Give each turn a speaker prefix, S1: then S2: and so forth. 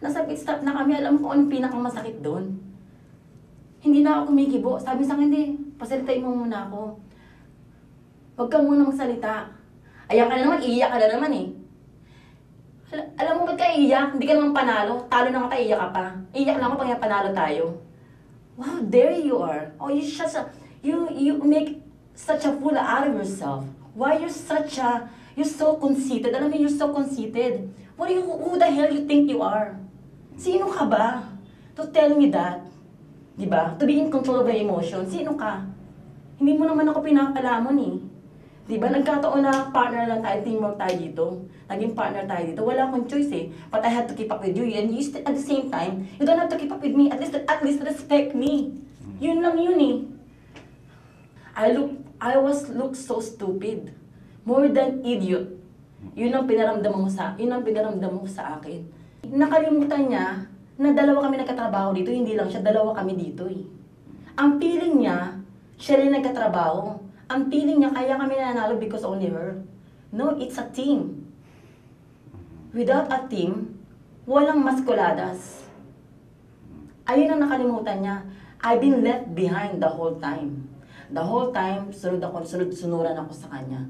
S1: Nasa pit stop na kami, alam ko anong pinakamasakit doon. Hindi na ako kumikibo. Sabi sa akin, hindi, pasalitain mo muna ako. Huwag ka muna magsalita. Ayan ka na naman, iiyak ka na naman eh. Alam mo ba't ka iiyak? Hindi ka naman panalo. Talo na nga tayo, iiyak ka pa. Iiyak lang ako pag panalo tayo. Wow, there you are. Oh, you make such a fool out of yourself. Why you're so conceited? Alam mo, you're so conceited. Who the hell you think you are? Sino ka ba? To tell me that. Diba? To be in control of your emotions. Sino ka? Hindi mo naman ako pinapalamon eh. Diba? Nagkataon na partner lang tayo, teamwork tayo dito. Naging partner tayo dito. Wala akong choice eh. But I had to keep up with you. And you still, at the same time, you don't have to keep up with me. At least respect me. Yun lang yun eh. I look so stupid. More than idiot. Yun ang pinaramdam mo sa akin. Nakalimutan niya na dalawa kami nagkatrabaho dito, hindi lang siya, dalawa kami dito eh. Ang feeling niya, siya rin nagkatrabaho. Ang feeling niya, kaya kami nanalo because only her. No, it's a team. Without a team, walang maskuladas. Ayun ang nakalimutan niya. I've been left behind the whole time. The whole time, sunuran ako sa kanya.